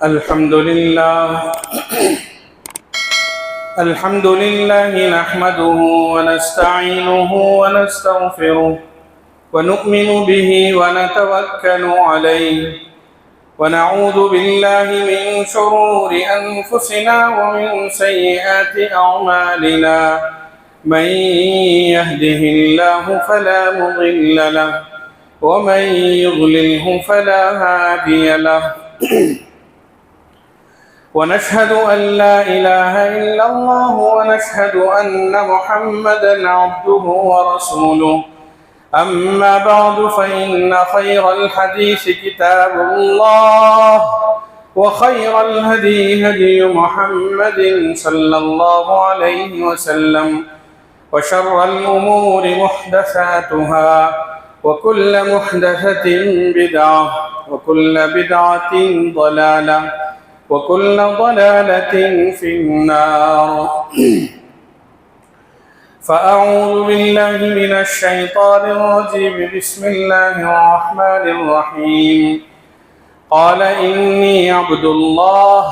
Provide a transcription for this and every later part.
الحمد لله نحمده ونستعينه ونستغفره ونؤمن به ونتوكل عليه ونعوذ بالله من شرور أنفسنا ومن سيئات أعمالنا من يهده الله فلا مضل له ومن يضلله فلا هادي له ونشهد أن لا إله إلا الله ونشهد أن محمدا عبده ورسوله أما بعد فإن خير الحديث كتاب الله وخير الهدي هدي محمد صلى الله عليه وسلم وشر الأمور محدثاتها وكل محدثة بدعة وكل بدعة ضلالة وكل ضلالة في النار فأعوذ بالله من الشيطان الرجيم بسم الله الرحمن الرحيم قال إني عبد الله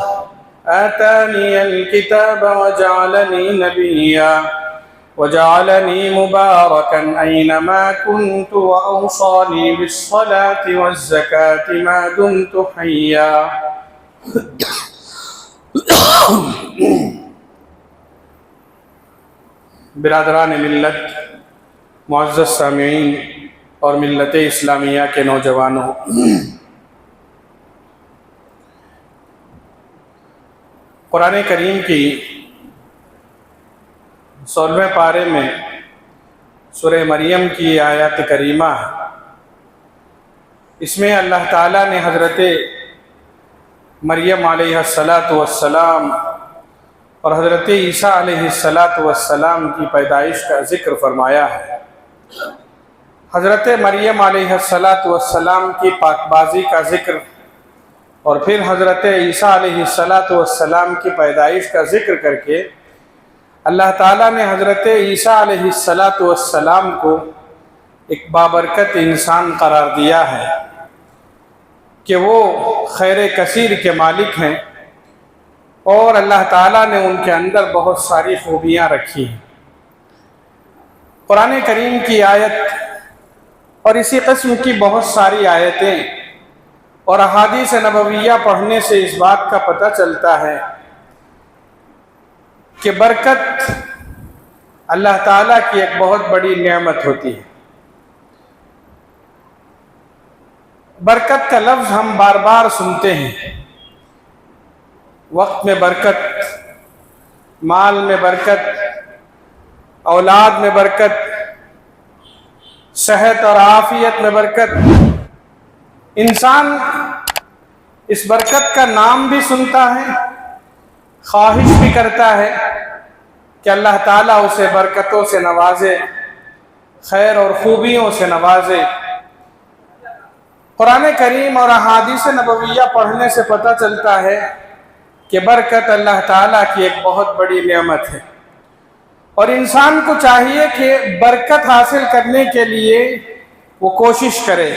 آتاني الكتاب وجعلني نبيا وجعلني مباركا أينما كنت وأوصاني بالصلاة والزكاة ما دمت حيا برادران ملت، معزز سامعین اور ملت اسلامیہ کے نوجوانوں، قرآن کریم کی 16ویں پارے میں سورہ مریم کی آیات کریمہ، اس میں اللہ تعالیٰ نے حضرت مریم علیہ السلام اور حضرت عیسیٰ علیہ السلام کی پیدائش کا ذکر فرمایا ہے۔ حضرت مریم علیہ السلام کی پاکبازی کا ذکر اور پھر حضرت عیسیٰ علیہ السلام کی پیدائش کا ذکر کر کے اللہ تعالیٰ نے حضرت عیسیٰ علیہ السلام کو ایک بابرکت انسان قرار دیا ہے کہ وہ خیر کثیر کے مالک ہیں، اور اللہ تعالیٰ نے ان کے اندر بہت ساری خوبیاں رکھی ہیں۔ قرآن کریم کی آیت اور اسی قسم کی بہت ساری آیتیں اور احادیث نبویہ پڑھنے سے اس بات کا پتہ چلتا ہے کہ برکت اللہ تعالیٰ کی ایک بہت بڑی نعمت ہوتی ہے۔ برکت کا لفظ ہم بار بار سنتے ہیں، وقت میں برکت، مال میں برکت، اولاد میں برکت، صحت اور عافیت میں برکت۔ انسان اس برکت کا نام بھی سنتا ہے، خواہش بھی کرتا ہے کہ اللہ تعالیٰ اسے برکتوں سے نوازے، خیر اور خوبیوں سے نوازے۔ قرآن کریم اور احادیث نبویہ پڑھنے سے پتہ چلتا ہے کہ برکت اللہ تعالیٰ کی ایک بہت بڑی نعمت ہے، اور انسان کو چاہیے کہ برکت حاصل کرنے کے لیے وہ کوشش کرے،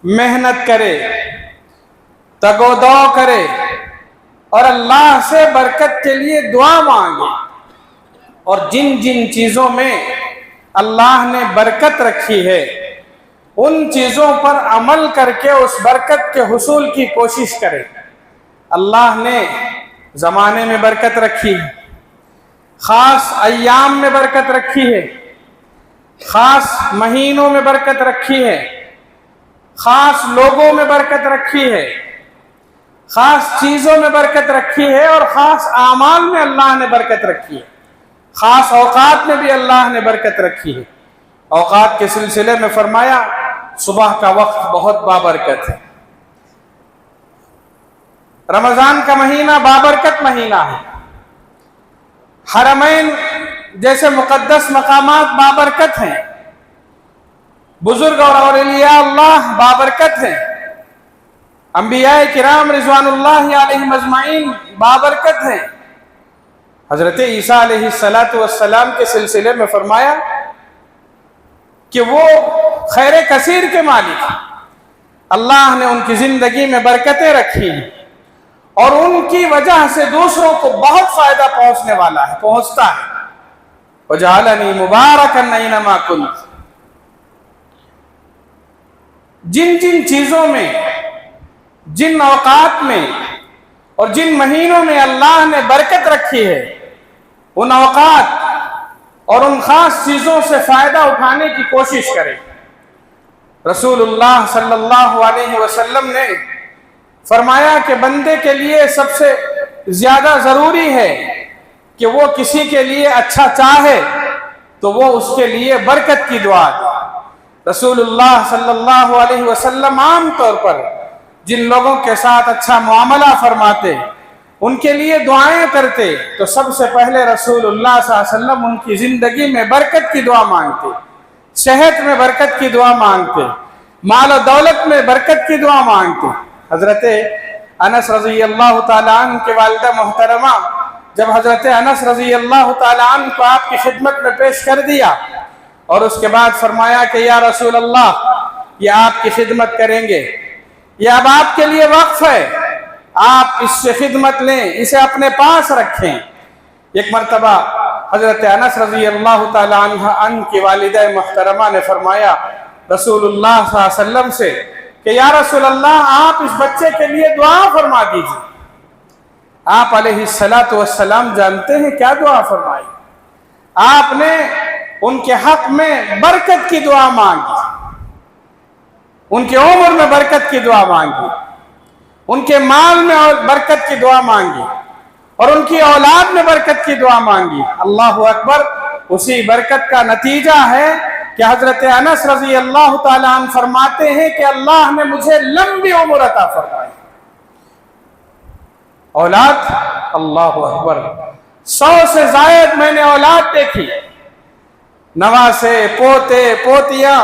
محنت کرے، تگ و دو کرے، اور اللہ سے برکت کے لیے دعا مانگے، اور جن جن چیزوں میں اللہ نے برکت رکھی ہے ان چیزوں پر عمل کر کے اس برکت کے حصول کی کوشش کرے۔ اللہ نے زمانے میں برکت رکھی ہے، خاص ایام میں برکت رکھی ہے، خاص مہینوں میں برکت رکھی ہے، خاص لوگوں میں برکت رکھی ہے، خاص چیزوں میں برکت رکھی ہے، اور خاص اعمال میں اللہ نے برکت رکھی ہے، خاص اوقات میں بھی اللہ نے برکت رکھی ہے۔ اوقات کے سلسلے میں فرمایا صبح کا وقت بہت بابرکت ہے، رمضان کا مہینہ بابرکت مہینہ ہے، حرمین جیسے مقدس مقامات بابرکت ہیں، بزرگ اور اولیاء اللہ بابرکت ہیں، انبیاء کرام رضوان اللہ علیہم اجمعین بابرکت ہیں۔ حضرت عیسیٰ علیہ السلام کے سلسلے میں فرمایا کہ وہ خیر کثیر کے مالک ہیں، اللہ نے ان کی زندگی میں برکتیں رکھی ہیں، اور ان کی وجہ سے دوسروں کو بہت فائدہ پہنچنے والا ہے، پہنچتا ہے۔ وَجَعَلَنِي مُبَارَكًا أَيْنَمَا كُنتُ۔ جن جن چیزوں میں، جن اوقات میں اور جن مہینوں میں اللہ نے برکت رکھی ہے، ان اوقات اور ان خاص چیزوں سے فائدہ اٹھانے کی کوشش کریں۔ رسول اللہ صلی اللہ علیہ وسلم نے فرمایا کہ بندے کے لیے سب سے زیادہ ضروری ہے کہ وہ کسی کے لیے اچھا چاہے تو وہ اس کے لیے برکت کی دعا دے۔ رسول اللہ صلی اللہ علیہ وسلم عام طور پر جن لوگوں کے ساتھ اچھا معاملہ فرماتے، ان کے لیے دعائیں کرتے، تو سب سے پہلے رسول اللہ صلی اللہ علیہ وسلم ان کی زندگی میں برکت کی دعا مانگتے، صحت میں برکت کی دعا مانگتے، مال و دولت میں برکت کی دعا مانگتے۔ حضرت انس رضی اللہ تعالیٰ عنہ کے والدہ محترمہ جب حضرت انس رضی اللہ تعالیٰ عنہ کو آپ کی خدمت میں پیش کر دیا اور اس کے بعد فرمایا کہ یا رسول اللہ، یہ آپ کی خدمت کریں گے، یہ اب آپ کے لیے وقف ہے، آپ اس سے خدمت لیں، اسے اپنے پاس رکھیں۔ ایک مرتبہ حضرت انس رضی اللہ تعالیٰ عنہ کی والدہ محترمہ نے فرمایا رسول اللہ صلی اللہ علیہ وسلم سے کہ یا رسول اللہ، آپ اس بچے کے لیے دعا فرما دیجیے۔ آپ علیہ السلام جانتے ہیں کیا دعا فرمائی؟ آپ نے ان کے حق میں برکت کی دعا مانگی، ان کے عمر میں برکت کی دعا مانگی، ان کے مال میں برکت کی دعا مانگی، اور ان کی اولاد میں برکت کی دعا مانگی۔ اللہ اکبر! اسی برکت کا نتیجہ ہے کہ حضرت انس رضی اللہ تعالیٰ عنہ فرماتے ہیں کہ اللہ نے مجھے لمبی عمر عطا فرمائی۔ اولاد، اللہ اکبر، 100 سے زائد میں نے اولاد دیکھی، نواسے، پوتے، پوتیاں،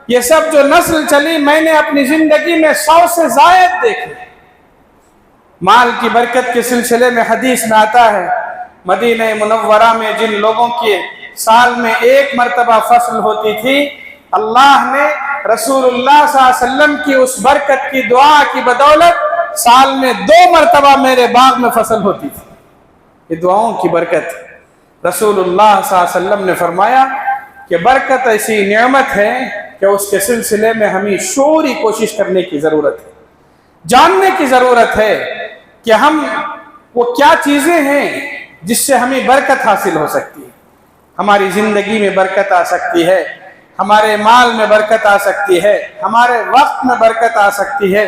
یہ سب جو نسل چلی میں نے اپنی زندگی میں 100 سے زائد دیکھی۔ مال کی برکت کے سلسلے میں حدیث میں آتا ہے، مدینہ منورہ میں جن لوگوں کے سال میں ایک مرتبہ فصل ہوتی تھی، اللہ نے رسول اللہ صلی اللہ علیہ وسلم کی اس برکت کی دعا کی بدولت سال میں 2 مرتبہ میرے باغ میں فصل ہوتی تھی۔ یہ دعاؤں کی برکت۔ رسول اللہ صلی اللہ علیہ وسلم نے فرمایا کہ برکت ایسی نعمت ہے کہ اس کے سلسلے میں ہمیں شعوری کوشش کرنے کی ضرورت ہے، جاننے کی ضرورت ہے کہ ہم وہ کیا چیزیں ہیں جس سے ہمیں برکت حاصل ہو سکتی ہے۔ ہماری زندگی میں برکت آ سکتی ہے، ہمارے مال میں برکت آ سکتی ہے، ہمارے وقت میں برکت آ سکتی ہے،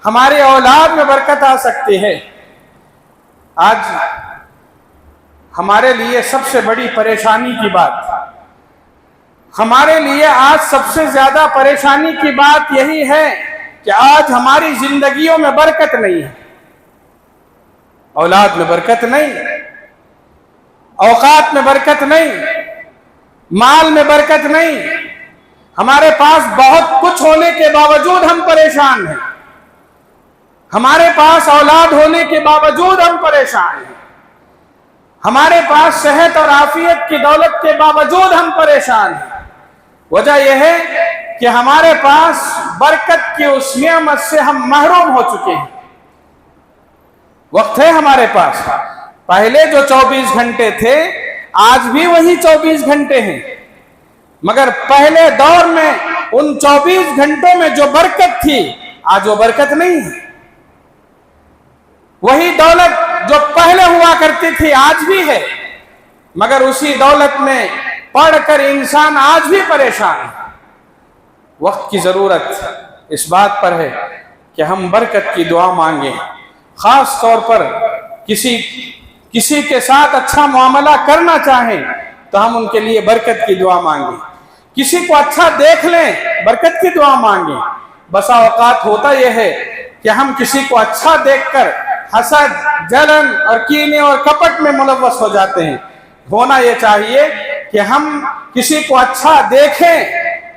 ہماری اولاد میں برکت آ سکتی ہے۔ آج ہمارے لیے سب سے بڑی پریشانی کی بات، ہمارے لیے آج سب سے زیادہ پریشانی کی بات یہی ہے کہ آج ہماری زندگیوں میں برکت نہیں ہے، اولاد میں برکت نہیں، اوقات میں برکت نہیں، مال میں برکت نہیں۔ ہمارے پاس بہت کچھ ہونے کے باوجود ہم پریشان ہیں، ہمارے پاس اولاد ہونے کے باوجود ہم پریشان ہیں، ہمارے پاس صحت اور عافیت کی دولت کے باوجود ہم پریشان ہیں۔ وجہ یہ ہے کہ ہمارے پاس برکت کی اس نعمت سے ہم محروم ہو چکے ہیں۔ وقت ہے ہمارے پاس، پہلے جو 24 گھنٹے تھے آج بھی وہی 24 گھنٹے ہیں، مگر پہلے دور میں ان 24 گھنٹوں میں جو برکت تھی آج وہ برکت نہیں ہے۔ وہی دولت جو پہلے ہوا کرتی تھی آج بھی ہے، مگر اسی دولت میں پڑھ کر انسان آج بھی پریشان ہے۔ وقت کی ضرورت اس بات پر ہے کہ ہم برکت کی دعا مانگیں، خاص طور پر کسی کے ساتھ اچھا معاملہ کرنا چاہیں تو ہم ان کے لیے برکت کی دعا مانگیں، کسی کو اچھا دیکھ لیں برکت کی دعا مانگیں۔ بسا اوقات ہوتا یہ ہے کہ ہم کسی کو اچھا دیکھ کر حسد، جلن اور کینے اور کپٹ میں ملوث ہو جاتے ہیں۔ ہونا یہ چاہیے کہ ہم کسی کو اچھا دیکھیں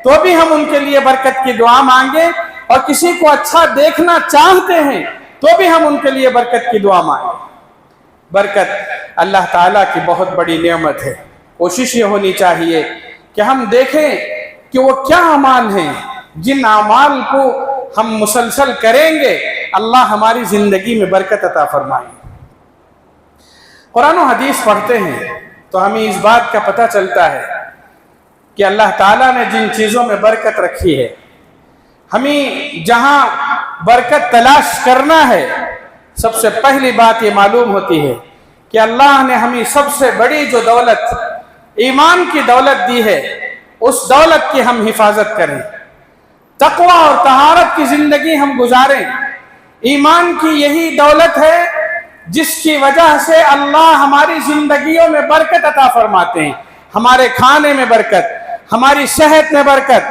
تو بھی ہم ان کے لیے برکت کی دعا مانگیں، اور کسی کو اچھا دیکھنا چاہتے ہیں تو بھی ہم ان کے لیے برکت کی دعا مانگیں۔ برکت اللہ تعالیٰ کی بہت بڑی نعمت ہے۔ کوشش یہ ہونی چاہیے کہ ہم دیکھیں کہ وہ کیا اعمال ہیں جن اعمال کو ہم مسلسل کریں گے اللہ ہماری زندگی میں برکت عطا فرمائے۔ قرآن و حدیث پڑھتے ہیں تو ہمیں اس بات کا پتہ چلتا ہے کہ اللہ تعالیٰ نے جن چیزوں میں برکت رکھی ہے، ہمیں جہاں برکت تلاش کرنا ہے، سب سے پہلی بات یہ معلوم ہوتی ہے کہ اللہ نے ہمیں سب سے بڑی جو دولت ایمان کی دولت دی ہے، اس دولت کی ہم حفاظت کریں، تقوی اور طہارت کی زندگی ہم گزاریں۔ ایمان کی یہی دولت ہے جس کی وجہ سے اللہ ہماری زندگیوں میں برکت عطا فرماتے ہیں، ہمارے کھانے میں برکت، ہماری صحت میں برکت،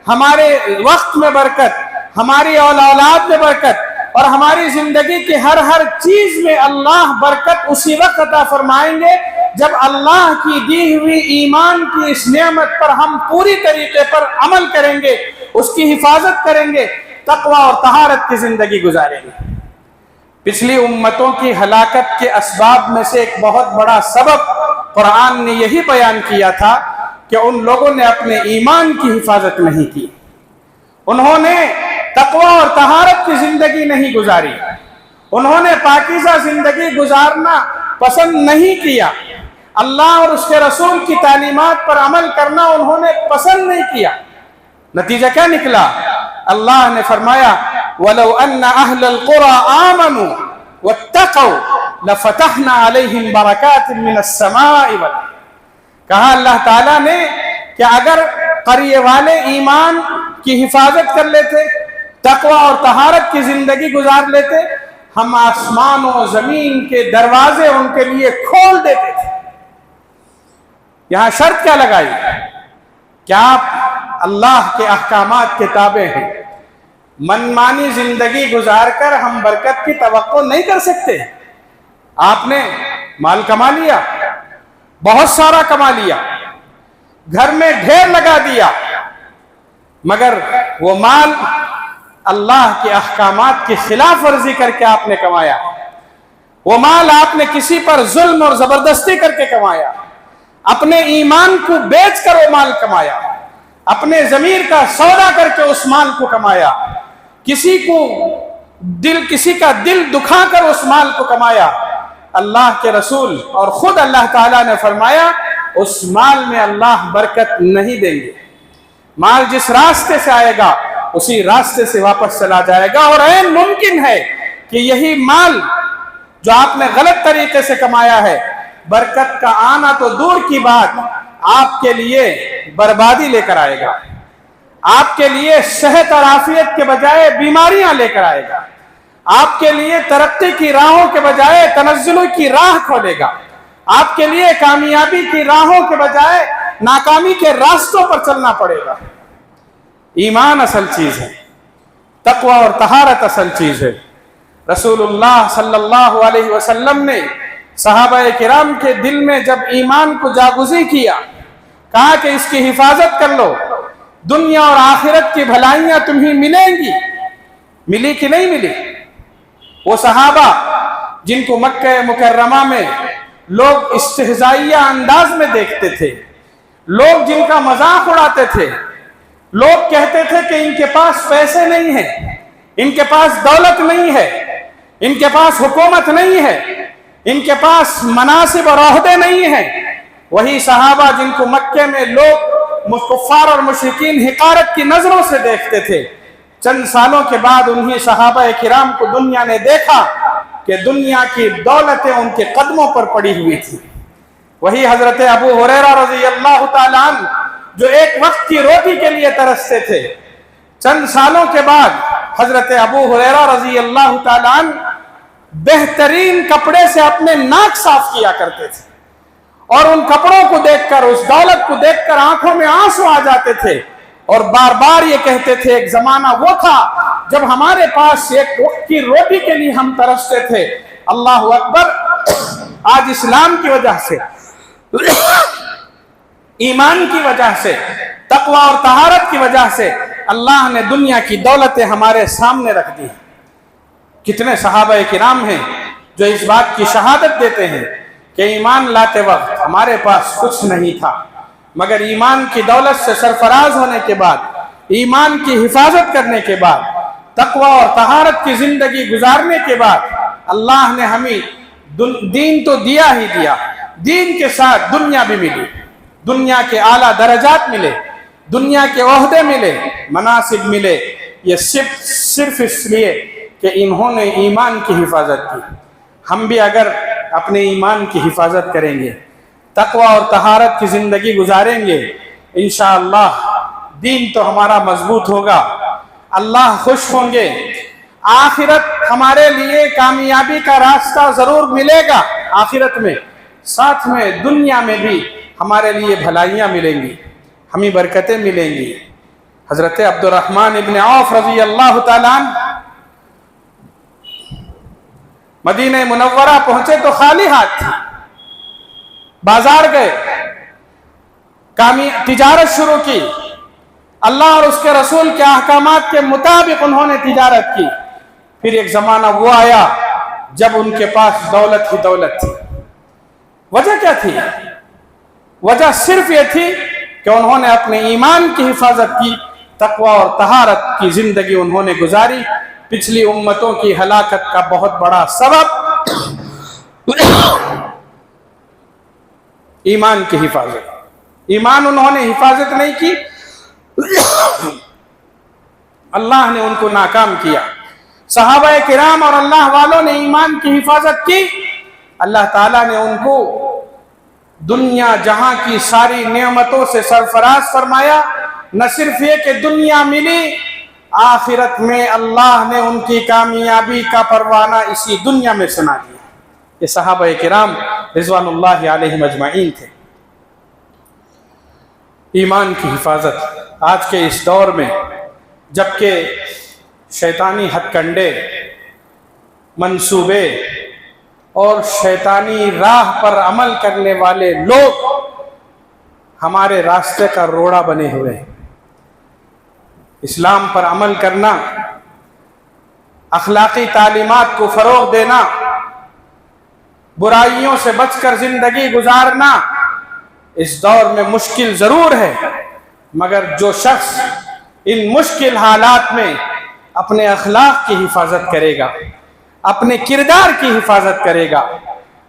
ہمارے وقت میں برکت، ہماری اولاد میں برکت، اور ہماری زندگی کی ہر چیز میں اللہ برکت اسی وقت عطا فرمائیں گے جب اللہ کی دی ہوئی ایمان کی اس نعمت پر ہم پوری طریقے پر عمل کریں گے، اس کی حفاظت کریں گے، تقوی اور طہارت کی زندگی گزاریں گے۔ پچھلی امتوں کی ہلاکت کے اسباب میں سے ایک بہت بڑا سبب قرآن نے یہی بیان کیا تھا کہ ان لوگوں نے اپنے ایمان کی حفاظت نہیں کی، انہوں نے تقوی اور طہارت کی زندگی نہیں گزاری، انہوں نے پاکیزہ زندگی گزارنا پسند نہیں کیا، اللہ اور اس کے رسول کی تعلیمات پر عمل کرنا انہوں نے پسند نہیں کیا۔ نتیجہ کیا نکلا؟ اللہ نے فرمایا وَلَوْ أَنَّ أَهْلَ الْقُرَىٰ آمَنُوا وَاتَّقَوْا لَفَتَحْنَا عَلَيْهِمْ بَرَكَاتٍ مِّنَ السَّمَاءِ وَالْأَرْضِ۔ کہا اللہ تعالیٰ نے کہ اگر قریے والے ایمان کی حفاظت کر لیتے، تقوی اور طہارت کی زندگی گزار لیتے، ہم آسمان و زمین کے دروازے ان کے لیے کھول دیتے تھے۔ یہاں شرط کیا لگائی؟ کیا آپ اللہ کے احکامات کے تابع ہیں؟ منمانی زندگی گزار کر ہم برکت کی توقع نہیں کر سکتے۔ آپ نے مال کما لیا، بہت سارا کما لیا، گھر میں ڈھیر لگا دیا، مگر وہ مال اللہ کے احکامات کی خلاف ورزی کر کے آپ نے کمایا، وہ مال آپ نے کسی پر ظلم اور زبردستی کر کے کمایا، اپنے ایمان کو بیچ کر وہ مال کمایا، اپنے ضمیر کا سودا کر کے اس مال کو کمایا، کسی کا دل دکھا کر اس مال کو کمایا۔ اللہ کے رسول اور خود اللہ تعالیٰ نے فرمایا اس مال میں اللہ برکت نہیں دیں گے، مال جس راستے سے آئے گا اسی راستے سے واپس چلا جائے گا، اور عین ممکن ہے کہ یہی مال جو آپ نے غلط طریقے سے کمایا ہے، برکت کا آنا تو دور کی بات، آپ کے لیے بربادی لے کر آئے گا، آپ کے لیے صحت اور عافیت کے بجائے بیماریاں لے کر آئے گا، آپ کے لیے ترقی کی راہوں کے بجائے تنزل کی راہ کھولے گا، آپ کے لیے کامیابی کی راہوں کے بجائے ناکامی کے راستوں پر چلنا پڑے گا۔ ایمان اصل چیز ہے، تقوی اور طہارت اصل چیز ہے۔ رسول اللہ صلی اللہ علیہ وسلم نے صحابہ کرام کے دل میں جب ایمان کو جاگزی کیا، کہا کہ اس کی حفاظت کر لو، دنیا اور آخرت کی بھلائیاں تمہیں ملیں گی۔ ملی کہ نہیں ملی؟ وہ صحابہ جن کو مکہ مکرمہ میں لوگ استہزائیہ انداز میں دیکھتے تھے، لوگ جن کا مذاق اڑاتے تھے، لوگ کہتے تھے کہ ان کے پاس پیسے نہیں ہیں، ان کے پاس دولت نہیں ہے، ان کے پاس حکومت نہیں ہے، ان کے پاس مناصب اور عہدے نہیں ہیں، وہی صحابہ جن کو مکے میں لوگ کفار اور مشرکین حقارت کی نظروں سے دیکھتے تھے، چند سالوں کے بعد انہی صحابہ کرام کو دنیا نے دیکھا کہ دنیا کی دولتیں ان کے قدموں پر پڑی ہوئی تھی۔ وہی حضرت ابو ہریرہ رضی اللہ تعالیٰ عنہ جو ایک وقت کی روٹی کے لیے ترستے تھے، چند سالوں کے بعد حضرت ابو ہریرہ رضی اللہ تعالیٰ عنہ بہترین کپڑے سے اپنے ناک صاف کیا کرتے تھے، اور ان کپڑوں کو دیکھ کر، اس دولت کو دیکھ کر آنکھوں میں آنسو آ جاتے تھے، اور بار بار یہ کہتے تھے ایک زمانہ وہ تھا جب ہمارے پاس ایک وقت کی روٹی کے لیے ہم ترستے تھے۔ اللہ اکبر! آج اسلام کی وجہ سے، ایمان کی وجہ سے، تقوی اور طہارت کی وجہ سے اللہ نے دنیا کی دولتیں ہمارے سامنے رکھ دی۔ کتنے صحابہ کرام ہیں جو اس بات کی شہادت دیتے ہیں کہ ایمان لاتے وقت ہمارے پاس کچھ نہیں تھا، مگر ایمان کی دولت سے سرفراز ہونے کے بعد، ایمان کی حفاظت کرنے کے بعد، तकवा और तहारत की जिंदगी गुजारने के बाद अल्लाह ने हमें दीन तो दिया ही दिया, दीन के साथ दुनिया भी मिली, दुनिया के आला दर्जात मिले, दुनिया के ओहदे मिले, मनासिब मिले। ये सिर्फ इसलिए कि इन्होंने ईमान की हिफाजत की। हम भी अगर अपने ईमान की हिफाजत करेंगे, तकवा और तहारत की ज़िंदगी गुजारेंगे, इंशाअल्लाह दीन तो हमारा मजबूत होगा, अल्लाह खुश होंगे, आखिरत हमारे लिए कामयाबी का रास्ता ज़रूर मिलेगा आखिरत में, साथ में दुनिया में भी हमारे लिए भलाइयाँ मिलेंगी, हमें बरकतें मिलेंगी। हज़रत अब्दुर्रहमान इब्न औफ रज़ी अल्लाह ताला अन्हु मदीना मुनव्वरा पहुंचे तो खाली हाथ थी, बाजार गए, तिजारत शुरू की, अल्लाह और उसके रसूल के अहकामात के मुताबिक उन्होंने तिजारत की। फिर एक ज़माना वो आया जब उनके पास दौलत ही दौलत थी। वजह क्या थी? वजह सिर्फ ये थी कि उन्होंने अपने ईमान की हिफाजत की, तकवा और तहारत की ज़िंदगी उन्होंने गुजारी। पिछली उम्मतों की हलाकत का बहुत बड़ा सबब ईमान की हिफाजत। ईमान उन्होंने हिफाजत नहीं की, अल्लाह ने उनको नाकाम किया। सहाबा किराम और अल्लाह वालों ने ईमान की हिफाजत की, अल्लाह ताला ने उनको दुनिया जहां की सारी नेमतों से सरफराज फरमाया। न सिर्फ ये कि दुनिया मिली, आखिरत में अल्लाह ने उनकी कामयाबी का परवाना इसी दुनिया में सुना दिया। ये सहाबा किराम रिज़वानुल्लाहि अलैहिम अजमाइन थे। ईमान की हिफाजत आज के इस दौर में, जबकि शैतानी हथकंडे, मंसूबे और शैतानी राह पर अमल करने वाले लोग हमारे रास्ते का रोड़ा बने हुए हैं। इस्लाम पर अमल करना, अखलाकी तालीमात को फरोग देना, बुराइयों से बचकर जिंदगी गुजारना इस दौर में मुश्किल जरूर है, मगर जो शख्स इन मुश्किल हालात में अपने अखलाक की हिफाजत करेगा, अपने किरदार की हिफाजत करेगा,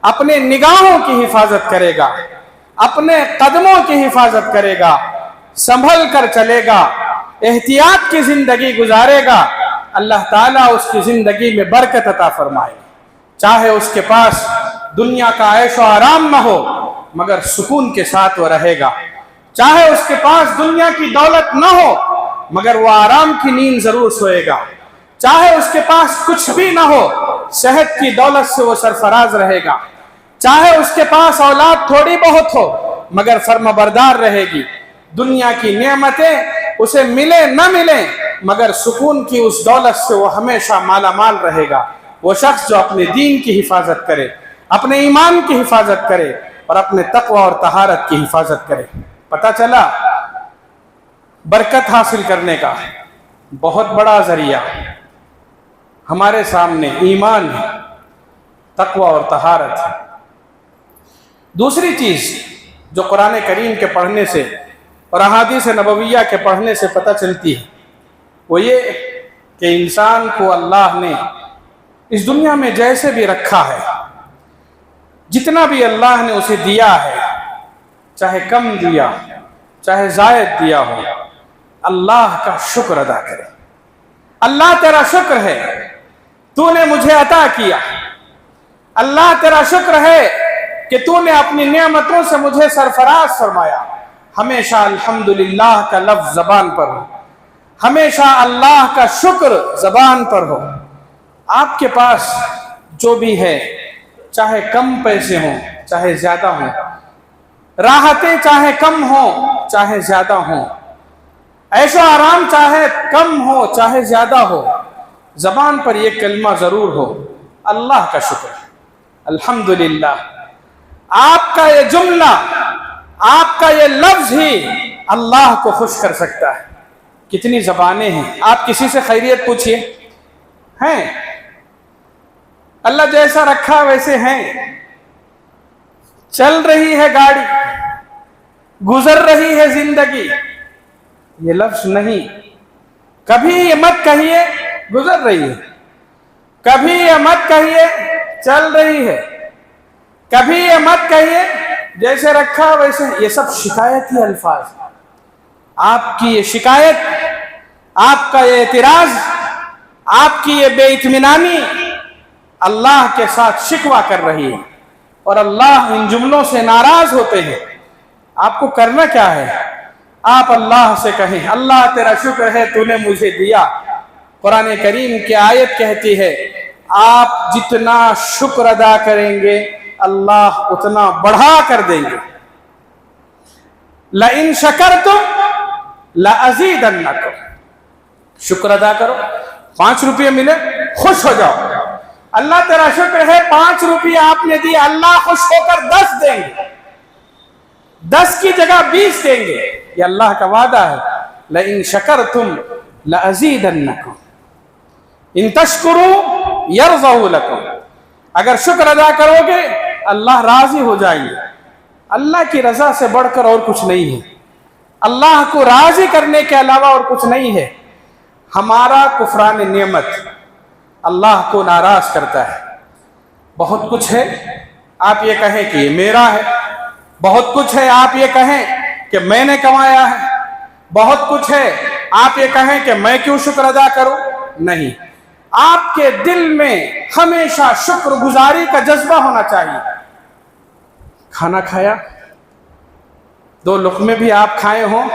अपने निगाहों की हिफाजत करेगा, अपने कदमों की हिफाजत करेगा, संभल कर चलेगा, एहतियात की जिंदगी गुजारेगा, अल्लाह ताला उसकी जिंदगी में बरकत अता फरमाए। चाहे उसके पास दुनिया का ऐशो आराम न हो, मगर सुकून के साथ वो रहेगा। चाहे उसके पास दुनिया की दौलत न हो, मगर वो आराम की नींद जरूर सोएगा। चाहे उसके पास कुछ भी न हो, सेहत की दौलत से वो सरफराज रहेगा। चाहे उसके पास औलाद थोड़ी बहुत हो, मगर फर्माबरदार रहेगी। दुनिया की नेमतें उसे मिले न मिले, मगर सुकून की उस दौलत से वो हमेशा माला माल रहेगा। वो शख्स जो अपने दीन की हिफाजत करे, अपने ईमान की हिफाजत करे और अपने तकवा और तहारत की हिफाजत करे। पता चला बरकत हासिल करने का बहुत बड़ा जरिया हमारे सामने ईमान है, तकवा और तहारत है। दूसरी चीज जो कुरान करीम के पढ़ने से और अहादीस नबविया के पढ़ने से पता चलती है, वो ये कि इंसान को अल्लाह ने इस दुनिया में जैसे भी रखा है, जितना भी अल्लाह ने उसे दिया है, चाहे कम दिया चाहे जायद दिया हो, अल्लाह का शुक्र अदा करे। अल्लाह तेरा शुक्र है, तूने मुझे अता किया। अल्लाह तेरा शुक्र है कि तूने अपनी नेमतों से मुझे सरफराज फरमाया। हमेशा अल्हम्दुलिल्लाह का लफ्ज़ ज़बान पर हो, हमेशा अल्लाह का शुक्र ज़बान पर हो। आपके पास जो भी है, चाहे कम पैसे हों चाहे ज़्यादा हों, राहतें चाहे कम हों चाहे ज़्यादा हों, ऐशो आराम चाहे कम हो चाहे ज़्यादा हो, ज़बान पर यह कलमा ज़रूर हो, अल्लाह का शुक्र, अल्हम्दुलिल्लाह। आपका ये जुमला, आपका ये लफ्ज़ ही अल्लाह को खुश कर सकता है। कितनी ज़बानें हैं, आप किसी से खैरियत पूछिए, हैं? अल्लाह जैसा रखा वैसे हैं। चल रही है गाड़ी, गुजर रही है जिंदगी, ये लफ्ज़ नहीं। कभी ये मत कहिए गुजर रही है। कभी ये मत कहिए चल रही है, कभी ये मत कहिए जैसे रखा वैसे। ये सब शिकायती अल्फाज। आपकी ये शिकायत, आपका ये एतराज, आपकी ये बेइत्मीनानी अल्लाह के साथ शिकवा कर रही है और अल्लाह इन जुमलों से नाराज होते हैं। आपको करना क्या है? आप अल्लाह से कहें, अल्लाह तेरा शुक्र है तूने मुझे दिया। कुरान करीम की आयत कहती है आप जितना शुक्र अदा करेंगे अल्लाह उतना बढ़ा कर देंगे। लइन शकरतुम लअज़ीदन्नकुम। शुक्र अदा करो, 5 रुपये मिले खुश हो जाओ। अल्लाह तेरा शुक्र है 5 रुपये आपने दिए, अल्लाह खुश होकर 10 देंगे, 10 की जगह 20 देंगे। ये अल्लाह का वादा है। लइन शकरतुम लअज़ीदन्नकुम इन तशकुरू यरज़उ लकुम। अगर शुक्र अदा करोगे अल्लाह राजी हो जाएंगे। अल्लाह की रजा से बढ़कर और कुछ नहीं है। अल्लाह को राजी करने के अलावा और कुछ नहीं है। हमारा कुफरान नेमत अल्लाह को नाराज करता है। बहुत कुछ है आप ये कहें कि ये मेरा है, बहुत कुछ है आप ये कहें कि मैंने कमाया है, बहुत कुछ है आप ये कहें कि मैं क्यों शुक्र अदा करूं। नहीं, आपके दिल में हमेशा शुक्रगुजारी का जज्बा होना चाहिए। खाना खाया, 2 लुक़मे भी आप खाए हों,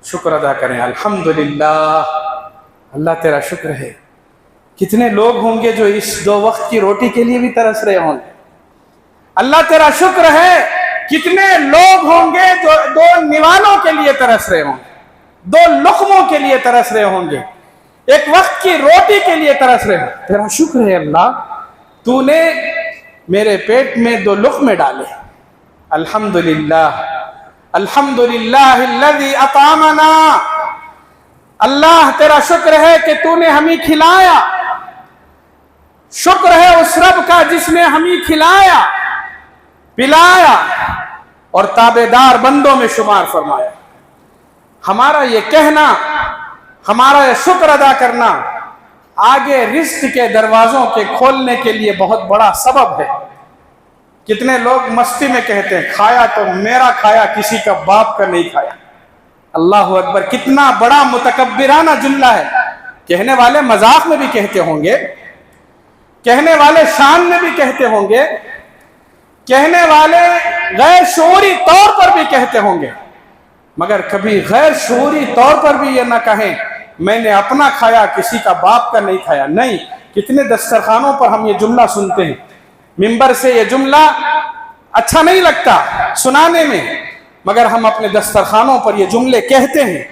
शुक्र अदा करें, अल्हम्दुलिल्लाह अल्लाह तेरा शुक्र है। कितने लोग होंगे जो इस 2 वक्त की रोटी के लिए भी तरस रहे होंगे, अल्लाह तेरा शुक्र है। कितने लोग होंगे जो 2 निवालों के लिए तरस रहे होंगे, 2 लुक़मों के लिए तरस रहे होंगे, 1 वक्त की रोटी के लिए तरस रहे होंगे। तेरा शुक्र है अल्लाह, तूने मेरे पेट में 2 लुक़मे डाले। अल्हम्दुलिल्लाह अल्हम्दुलिल्लाहिल्लज़ी अतामना। अल्लाह तेरा शुक्र है कि तूने हमें खिलाया। शुक्र है उस रब का जिसने हमें खिलाया, पिलाया और ताबेदार बंदों में शुमार फरमाया। हमारा ये कहना, हमारा ये शुक्र अदा करना आगे रिज़्क़ के दरवाज़ों के खोलने के लिए बहुत बड़ा सबब है। कितने लोग मस्ती में कहते हैं खाया तो मेरा खाया, किसी का बाप का नहीं खाया। अल्लाह अकबर, कितना बड़ा मुतकब्बिराना जुमला है। कहने वाले मजाक में भी कहते होंगे, कहने वाले शान में भी कहते होंगे, कहने वाले गैर शऊरी तौर पर भी कहते होंगे, मगर कभी गैर शऊरी तौर पर भी ये ना कहें मैंने अपना खाया, किसी का बाप का नहीं खाया। नहीं, कितने दस्तरखानों पर हम ये जुमला सुनते हैं। मिंबर से ये जुमला अच्छा नहीं लगता सुनाने में, मगर हम अपने दस्तरखानों पर ये जुमले कहते हैं,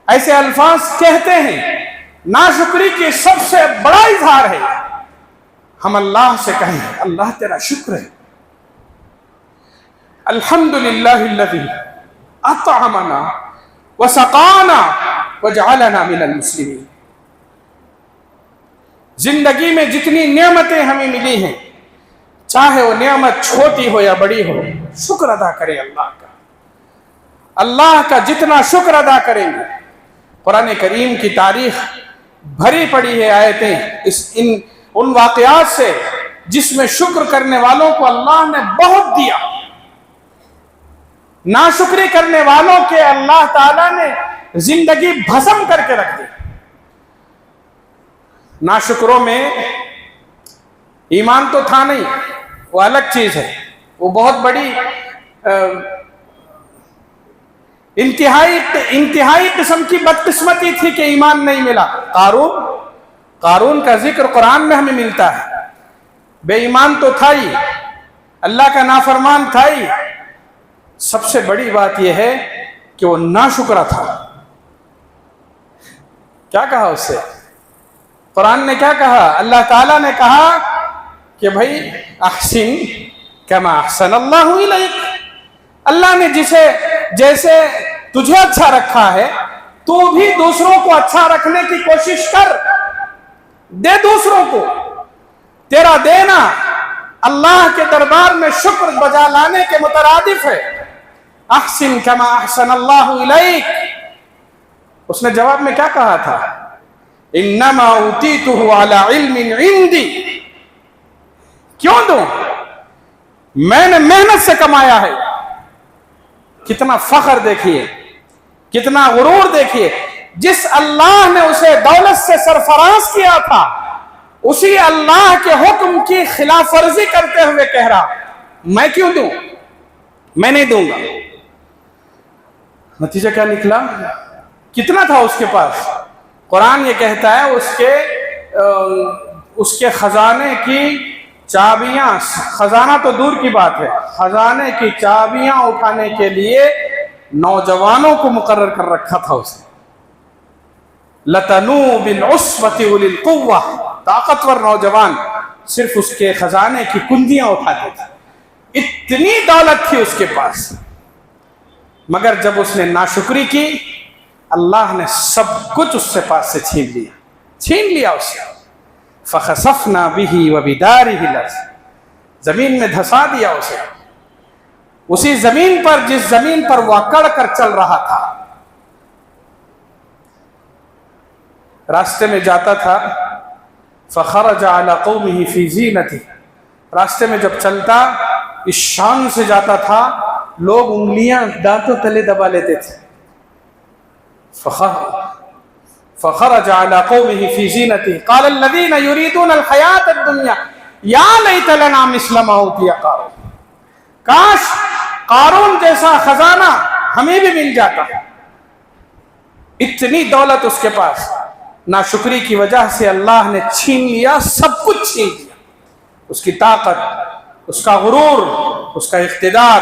ऐसे अल्फाज कहते हैं। नाशुक्री की सबसे बड़ा इजहार है हम अल्लाह से कहें अल्लाह तेरा शुक्र है। अल्हम्दुलिल्लाहिल्लज़ी अतअमना व सक़ाना व जअलना मिनल मुस्लिमीन। जिंदगी में जितनी नेमतें हमें मिली हैं, चाहे वो नेमत छोटी हो या बड़ी हो, शुक्र अदा करें अल्लाह का। अल्लाह का जितना शुक्र अदा करेंगे, कुरान करीम की तारीख भरी पड़ी है आयतें उन वाक़यात से जिसमें शुक्र करने वालों को अल्लाह ने बहुत दिया। नाशुक्री करने वालों के अल्लाह ताला ने जिंदगी भस्म करके रख दी। नाशुक्रों में ईमान तो था नहीं, वो अलग चीज है, वो बहुत बड़ी इंतहाई किस्म की बदकिस्मती थी कि ईमान नहीं मिला। कारून का जिक्र कुरान में हमें मिलता है। बेईमान तो था ही, अल्लाह का नाफरमान था ही। सबसे बड़ी बात यह है कि वो नाशुक्रा था। क्या कहा उससे? कुरान ने क्या कहा? अल्लाह ताला ने कहा कि भाई अहसिन कमा अहसनल्लाहु इलैक। अल्लाह ने जैसे तुझे अच्छा रखा है, तू भी दूसरों को अच्छा रखने की कोशिश कर, दे दूसरों को। तेरा देना अल्लाह के दरबार में शुक्र बजा लाने के मुतरादिफ है। अहसिन कमा अहसनल्लाहु इलैक। उसने जवाब में क्या कहा था? इन्नमा उतीतुहु अला इल्मिन इंदी, क्यों दूं, मैंने मेहनत से कमाया है। कितना फख्र देखिए, कितना गुरूर देखिए। जिस अल्लाह ने उसे दौलत से सरफराज किया था, उसी अल्लाह के हुक्म की खिलाफ वर्जी करते हुए कह रहा मैं क्यों दूं, मैं नहीं दूंगा। नतीजा क्या निकला? कितना था उसके पास? कुरान ये कहता है उसके खजाने की चाबियां, खजाना तो दूर की बात है, खजाने की चाबियां उठाने के लिए नौजवानों को मुकर्रर कर रखा था उसने। लतनू बिल उस्वति उलिल कुव्वा, ताकतवर नौजवान सिर्फ उसके खजाने की कुंजियां उठाते थे। इतनी दौलत थी उसके पास, मगर जब उसने नाशुक्री की, अल्लाह ने सब कुछ उससे पास से छीन लिया उससे। फखसफना बिही व बिदारिहिल अर्ज़, जमीन में धंसा दिया उसे, उसी जमीन पर जिस जमीन पर वह अकड़ कर चल रहा था। रास्ते में जाता था, फखरज अला कौमिही फी ज़ीनतिही, रास्ते में जब चलता इस शान से जाता था, लोग उंगलियां दांतों तले दबा लेते थे। फखरज अला कौमिही फी ज़ीनतिही क़ाल अल्लज़ीना युरीदून अल हयात अद-दुन्या या लैत लना मिस्ल मा ऊतिया क़ारून, काश कारून जैसा खजाना हमें भी मिल जाता। इतनी दौलत उसके पास, नाशुक्री की वजह से अल्लाह ने छीन लिया, सब कुछ छीन लिया। उसकी ताकत, उसका गुरूर, उसका इख्तिदार,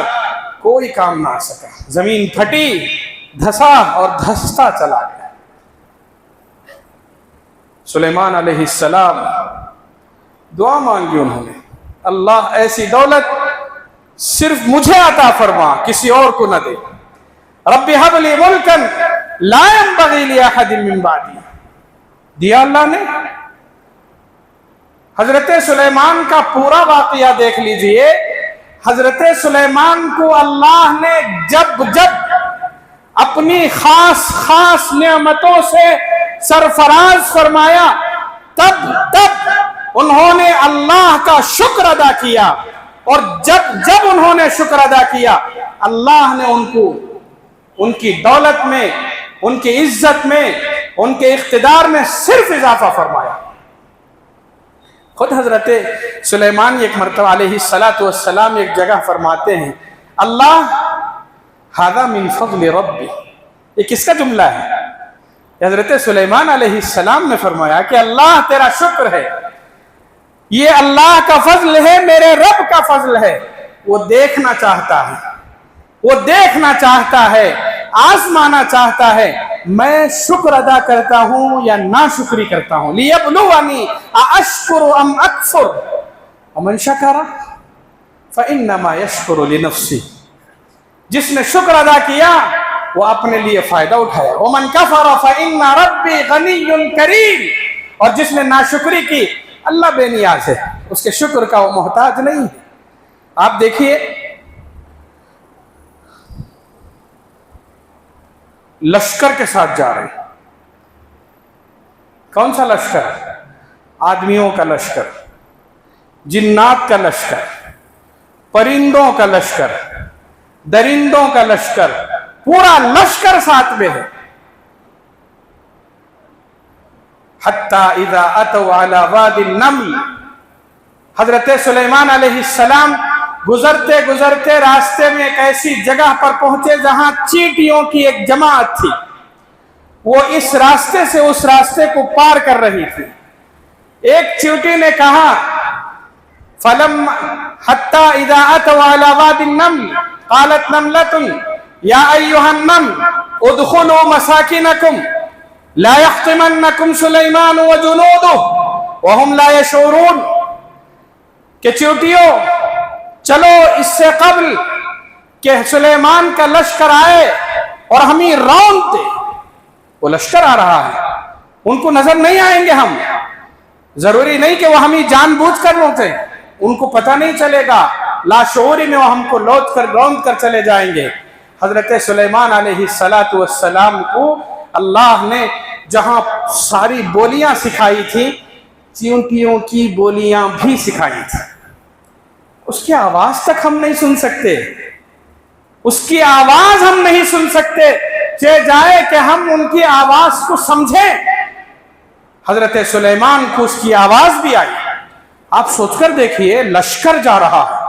कोई काम ना आ सका। जमीन फटी, धसा और धसता चला गया। सुलेमान अलैहिस्सलाम दुआ मांगी उन्होंने, अल्लाह ऐसी दौलत सिर्फ मुझे अता फरमा, किसी और को न दे। रब्बि हबली मुल्कन ला यंबगी लि अहदिन मिन बादी, दिया अल्लाह ने। हजरत सुलेमान का पूरा वाकया देख लीजिए। हजरत सुलेमान को अल्लाह ने जब जब अपनी खास खास नेमतों से सरफराज फरमाया, तब तब उन्होंने अल्लाह का शुक्र अदा किया, और जब जब उन्होंने शुक्र अदा किया, अल्लाह ने उनको उनकी दौलत में, उनकी इज्जत में, उनके इख्तिदार में सिर्फ इजाफा फरमाया। खुद हजरत सुलेमान एक मरतबा अलैहिस्सलातु वस्सलाम एक जगह फरमाते हैं, अल्लाह हादा मिन फज़्ल रब्बी, ये किसका जुमला है? हजरत सुलेमान अलैहिस्सलाम ने फरमाया कि अल्लाह तेरा शुक्र है, ये अल्लाह का फजल है, मेरे रब का फजल है। वो देखना चाहता है, वो देखना चाहता है, आजमाना चाहता है, मैं शुक्र अदा करता हूं या नाशुक्री करता हूं। लियब्लुवनी अअश्कुरु अम अकफुर वमन शकरा फइन्नमा यशकुरु लिनफ्सी, जिसने शुक्र अदा किया वो अपने लिए फायदा उठाया। वमन कफरा फइन्ना रब्बी गनियुन करीम, और जिसने नाशुक्री की, अल्लाह बेनियाज है, उसके शुक्र का वो मोहताज नहीं है। आप देखिए, लश्कर के साथ जा रहे हैं। कौन सा लश्कर? आदमियों का लश्कर, जिन्नात का लश्कर, परिंदों का लश्कर, दरिंदों का लश्कर, पूरा लश्कर साथ में है। हत्ता इज़ा अतौ अला वादिन नम्ल, हजरत सुलेमान अलैहिस्सलाम गुजरते गुजरते रास्ते में एक ऐसी जगह पर पहुंचे जहां चींटियों की एक जमात थी। वो इस रास्ते से उस रास्ते को पार कर रही थी। एक चींटी ने कहा, फलम हत्ता इज़ा अतौ अला वादिन नम्ल क़ालत नमलतुन या अय्युहन नम्ल उदखुलू मसाकिनकुम ला यख्तिमन्नकुम सुलैमान व जुनूदुहु व हुम ला यशऊरून, कि चींटियों चलो इससे कबल कि सुलेमान का लश्कर आए और हम ही रौंद दे। वो लश्कर आ रहा है, उनको नजर नहीं आएंगे हम, जरूरी नहीं कि वो हम ही जानबूझ कर रोते, उनको पता नहीं चलेगा, लाशऊरी में वो हमको रौंद कर चले जाएंगे। हजरत सुलेमान अलैहिस्सलातु वस्सलाम को अल्लाह ने जहां सारी बोलियां सिखाई थी, चींटियों की बोलियां भी सिखाई थी। उसकी आवाज तक हम नहीं सुन सकते, उसकी आवाज हम नहीं सुन सकते, चाहे जाए कि हम उनकी आवाज को समझें। हजरत सुलेमान को उसकी आवाज भी आई। आप सोचकर देखिए, लश्कर जा रहा है,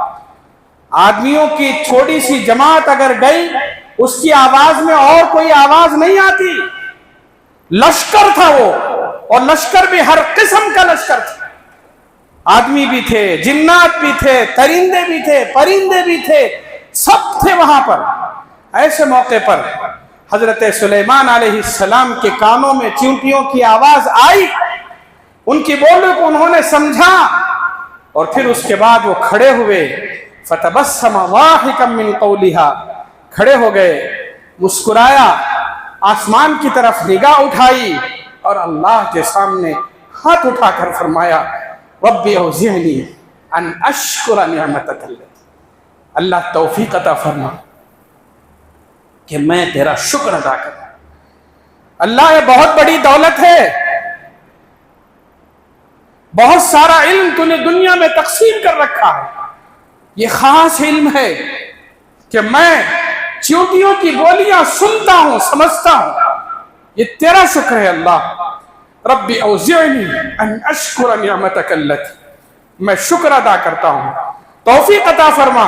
आदमियों की थोड़ी सी जमात अगर गई, उसकी आवाज में और कोई आवाज नहीं आती। लश्कर था वो, और लश्कर भी हर किस्म का लश्कर था। आदमी भी थे, जिन्नात भी थे, तरिंदे भी थे, परिंदे भी थे, सब थे वहां पर। ऐसे मौके पर हजरत सुलेमान अलैहिस्सलाम के कानों में चींटियों की आवाज आई, उनकी बोली को उन्होंने समझा, और फिर उसके बाद वो खड़े हुए। फतबस्सम वाहिकम मिन कौलिहा, खड़े हो गए, मुस्कुराया, आसमान की तरफ निगाह उठाई और अल्लाह के सामने हाथ उठाकर फरमाया, रब्बी औज़िअनी अन अश्कुरा निअमतक अल्लती, अल्लाह तौफीक अता फरमा कि मैं तेरा शुक्र अदा करूं। अल्लाह, ये बहुत बड़ी दौलत है, बहुत सारा इल्म तूने दुनिया में तकसीम कर रखा है। ये खास इल्म है कि मैं चींटियों की बोलियां सुनता हूं, समझता हूं। ये तेरा शुक्र है अल्लाह। रब्बी औज़िअनी अन अश्कुरा निअमतक अल्लती, मैं शुक्र अदा करता हूं, तौफीक अता फरमा,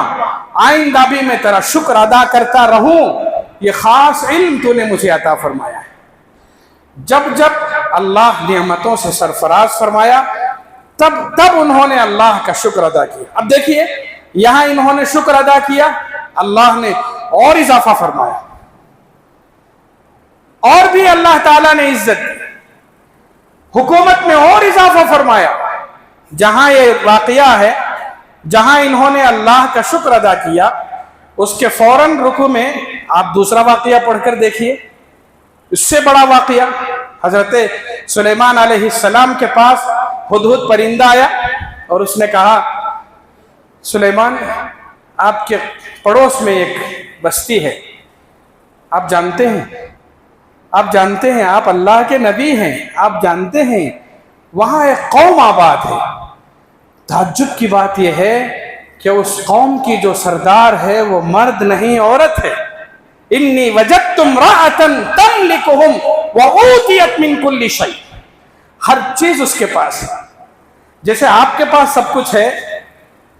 आइंदा भी मैं तेरा शुक्र अदा करता रहूं। ये खास इल्म तूने मुझे अता फरमाया है। जब जब अल्लाह नेमतों से सरफराज फरमाया, तब तब उन्होंने अल्लाह का शुक्र अदा किया। अब देखिए, यहां इन्होंने शुक्र अदा किया, अल्लाह ने और इजाफा फरमाया, और भी अल्लाह ताला ने इज्जत दी, हुकूमत में और इजाफा फरमाया। जहां ये वाकया है, जहां इन्होंने अल्लाह का शुक्र अदा किया, उसके फौरन रुकू में आप दूसरा वाकया पढ़कर देखिए, इससे बड़ा वाकया। हजरत सुलेमान अलैहिस्सलाम के पास हुदहुद परिंदा आया और उसने कहा, सुलेमान, आपके पड़ोस में एक बस्ती है, आप जानते हैं, आप अल्लाह के नबी हैं, आप जानते हैं वहां एक कौम आबाद है। ताज्जुब की बात यह है कि उस कौम की जो सरदार है वो मर्द नहीं, औरत है। इन्नी वजदतु इम्राअतन तमलिकुहुम व ऊतियत मिन कुल्ली शै, हर चीज उसके पास है। जैसे आपके पास सब कुछ है,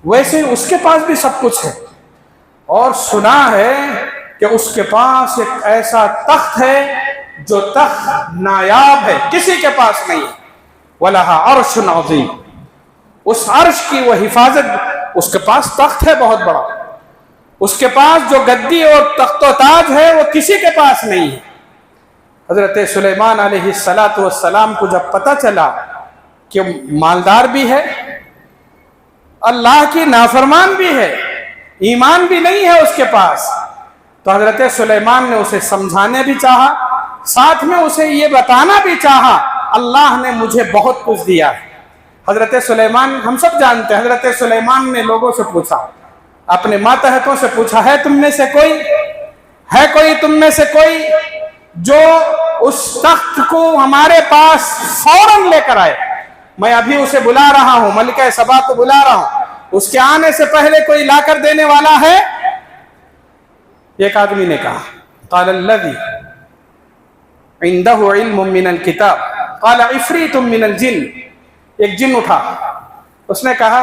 वैसे उसके पास भी सब कुछ है। और सुना है कि उसके पास एक ऐसा तख्त है जो तख्त नायाब है, किसी के पास नहीं है। वलहा अर्शुन अज़ीम, उस अर्श की वो हिफाजत, उसके पास तख्त है बहुत बड़ा, उसके पास जो गद्दी और तख्तो ताज है वो किसी के पास नहीं है। हजरत सुलेमान अलैहिस्सलातु वस्सलाम को जब पता चला कि मालदार भी है, अल्लाह की नाफरमान भी है, ईमान भी नहीं है उसके पास, तो हजरत सुलेमान ने उसे समझाने भी चाहा, साथ में उसे ये बताना भी चाहा, अल्लाह ने मुझे बहुत कुछ दिया है। हजरत सुलेमान, हम सब जानते हैं, हजरत सुलेमान ने लोगों से पूछा, अपने मातहतों से पूछा, है तुम में से कोई जो उस तख्त को हमारे पास फौरन लेकर आए। मैं अभी उसे बुला रहा हूं, मलिका सबा को बुला रहा हूं, उसके आने से पहले कोई लाकर देने वाला है? एक आदमी ने कहा, क़ाल अल्लज़ी इंदहु इल्मुम मिनल किताब क़ाल इफ़रीतुम मिनल जिन्न। एक जिन उठा, उसने कहा,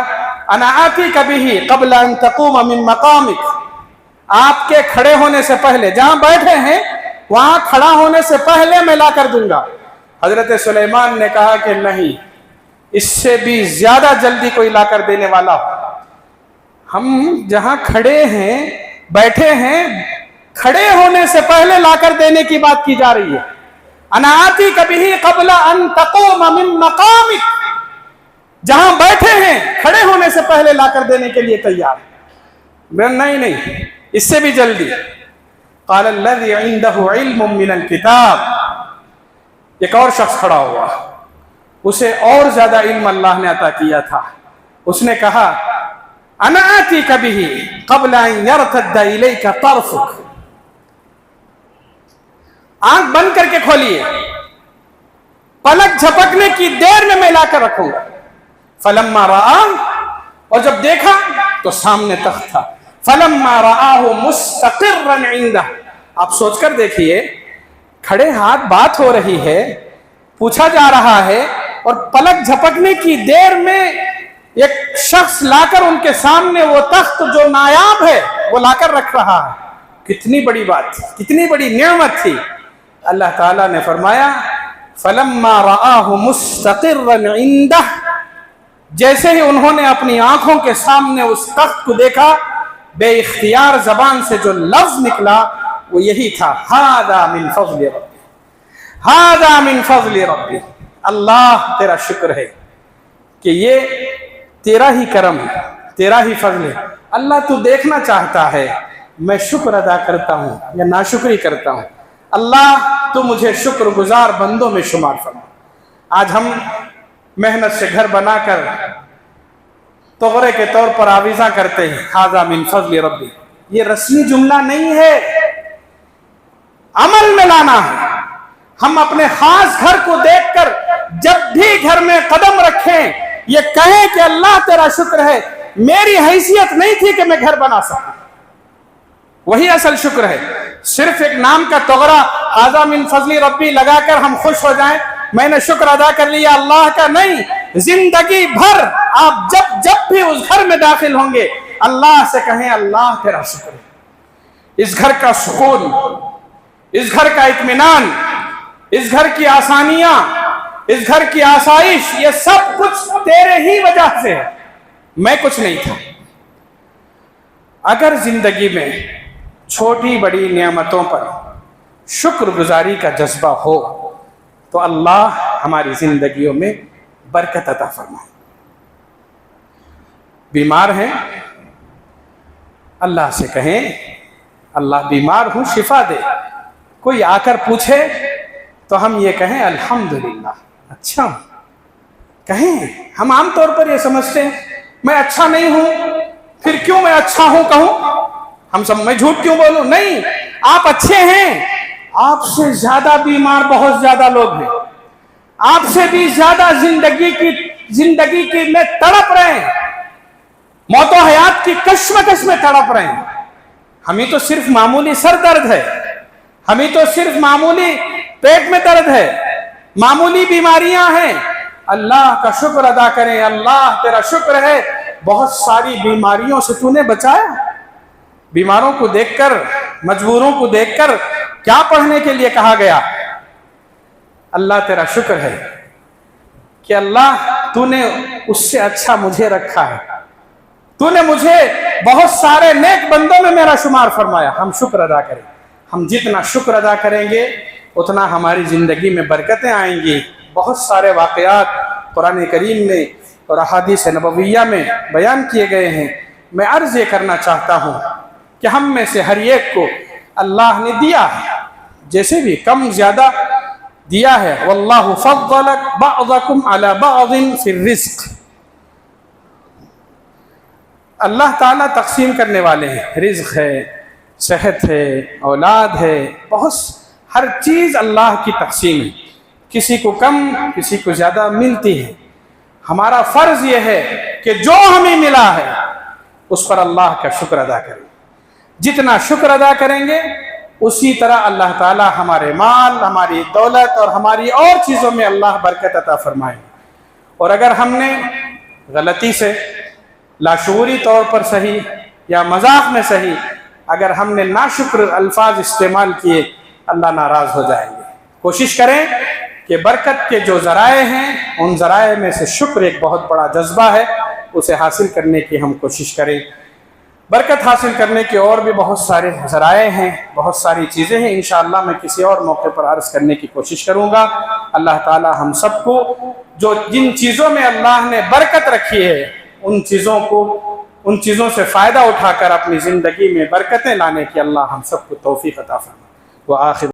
अना आतीका बिही क़ब्ल अन तक़ूम मिन मक़ामिक, आपके खड़े होने से पहले, जहां बैठे हैं वहां खड़ा होने से पहले मैं ला कर दूंगा। हजरत सुलेमान ने कहा कि नहीं, इससे भी ज्यादा जल्दी कोई लाकर देने वाला हो। हम जहां खड़े हैं, बैठे हैं, खड़े होने से पहले लाकर देने की बात की जा रही है। अनाती कभी क़ब्ल अन तक़ूम मिन मक़ामिक, जहां बैठे हैं खड़े होने से पहले लाकर देने के लिए तैयार। नहीं, इससे भी जल्दी। क़ाल अल्लज़ी इंदहु इल्मुम मिनल किताब। एक और शख्स खड़ा हुआ, उसे और ज्यादा इल्म अल्लाह ने अता किया था। उसने कहा, अना आतीका बिही क़ब्ल अन यरतद्द इलैका तर्फ़ुक। आंख बंद करके खोलिए, पलक झपकने की देर में मैं लाकर रखूंगा। फलम्मा रआ, और जब देखा तो सामने तख्त था। फलम्मा रआहु मुस्तक़िर्रन इंदह, आप सोचकर देखिए, खड़े हाथ बात हो रही है, पूछा जा रहा है, और पलक झपकने की देर में एक शख्स लाकर उनके सामने वो तख्त जो नायाब है वो लाकर रख रहा है। कितनी बड़ी बात थी, कितनी बड़ी नेमत थी। अल्लाह ताला ने फरमाया फलम्मा रआहु मुस्तक़िर्रन इंदह, जैसे ही उन्होंने अपनी आंखों के सामने उस तख्त को देखा, बेइख्तियार जबान से जो लफ्ज निकला वो यही था, हादा मिन फज़्ल रब्बी, हादा मिन फज़्ल रब्बी। अल्लाह तेरा शुक्र है कि ये तेरा ही करम है, तेरा ही फजल है। अल्लाह तू देखना चाहता है मैं शुक्र अदा करता हूँ या नाशुक्री करता हूँ। अल्लाह तू मुझे शुक्रगुजार बंदों में शुमार फरमा। आज हम मेहनत से घर बनाकर तोहरे के तौर पर आविज़ा करते हैं, हाज़ा मिन फज़्ल रब्बी। ये रस्मी जुमला नहीं है, अमल में लाना है। हम अपने खास घर को देखकर जब भी घर में कदम रखें ये कहें कि अल्लाह तेरा शुक्र है, मेरी हैसियत नहीं थी कि मैं घर बना सकूं। वही असल शुक्र है। सिर्फ एक नाम का तोगरा हाज़ा मिन फज़्ल रब्बी लगाकर हम खुश हो जाएं, मैंने शुक्र अदा कर लिया अल्लाह का, नहीं। जिंदगी भर आप जब जब भी उस घर में दाखिल होंगे अल्लाह से कहें अल्लाह तेरा शुक्र है। इस घर का सुकून, इस घर का इत्मीनान, इस घर की आसानियां, इस घर की आसाइश, ये सब कुछ तेरे ही वजह से है, मैं कुछ नहीं था। अगर जिंदगी में छोटी बड़ी नियामतों पर शुक्रगुजारी का जज्बा हो तो अल्लाह हमारी जिंदगियों में बरकत अता फरमाए। बीमार हैं, अल्लाह से कहें अल्लाह बीमार हूं शिफा दे। कोई आकर पूछे तो हम ये कहें अल्हम्दुलिल्लाह, अच्छा कहें। हम आमतौर पर ये समझते हैं मैं अच्छा नहीं हूं, फिर क्यों मैं अच्छा हूं कहूं, हम सब मैं झूठ क्यों बोलूं। नहीं, आप अच्छे हैं, आपसे ज्यादा बीमार बहुत ज्यादा लोग हैं, आपसे भी ज्यादा जिंदगी की में तड़प रहे हैं, मौतो हयात की कश्मकश में तड़प रहे हैं। हमें तो सिर्फ मामूली सर दर्द है, हमें तो सिर्फ मामूली पेट में दर्द है, मामूली बीमारियां हैं। अल्लाह का शुक्र अदा करें, अल्लाह तेरा शुक्र है बहुत सारी बीमारियों से तूने बचाया। बीमारों को देखकर, मजबूरों को देखकर क्या पढ़ने के लिए कहा गया, अल्लाह तेरा शुक्र है कि अल्लाह तूने उससे अच्छा मुझे रखा है, तूने मुझे बहुत सारे नेक बंदों में मेरा शुमार फरमाया। हम शुक्र अदा करें। हम जितना शुक्र अदा करेंगे उतना हमारी ज़िंदगी में बरकतें आएंगी। बहुत सारे वाक़यात कुरान करीम में और अहादीस नबविय्या में बयान किए गए हैं। मैं अर्ज़ ये करना चाहता हूँ कि हम में से हर एक को अल्लाह ने दिया है, जैसे भी कम ज़्यादा दिया है। वल्लाहु फद्दल बअदकुम अला बअदिन फिर रिज़्क़। अल्लाह ताला तकसीम करने वाले हैं। रिज़्क़ है, सेहत है, औलाद है, बहुत हर चीज़ अल्लाह की तकसीम है। किसी को कम, किसी को ज़्यादा मिलती है। हमारा फ़र्ज़ ये है कि जो हमें मिला है उस पर अल्लाह का शुक्र अदा करें। जितना शुक्र अदा करेंगे उसी तरह अल्लाह ताला हमारे माल, हमारी दौलत और हमारी और चीज़ों में अल्लाह बरकत अता फरमाए। और अगर हमने गलती से, लाशूरी तौर पर सही या मजाक में सही, अगर हमने नाशुक्र अल्फाज इस्तेमाल किए, अल्लाह नाराज़ हो जाएंगे। कोशिश करें कि बरकत के जो ज़राए हैं उन ज़राए में से शुक्र एक बहुत बड़ा जज्बा है, उसे हासिल करने की हम कोशिश करें। बरकत हासिल करने के और भी बहुत सारे ज़राए हैं, बहुत सारी चीज़ें हैं। इंशाअल्लाह मैं किसी और मौके पर अर्ज़ करने की कोशिश करूँगा। अल्लाह ताला हम सबको जो जिन चीज़ों में अल्लाह ने बरकत रखी है उन चीज़ों से फ़ायदा उठाकर अपनी ज़िंदगी में बरकतें लाने की अल्लाह हम सबको तौफ़ीक़ अता फरमाए। व आखिर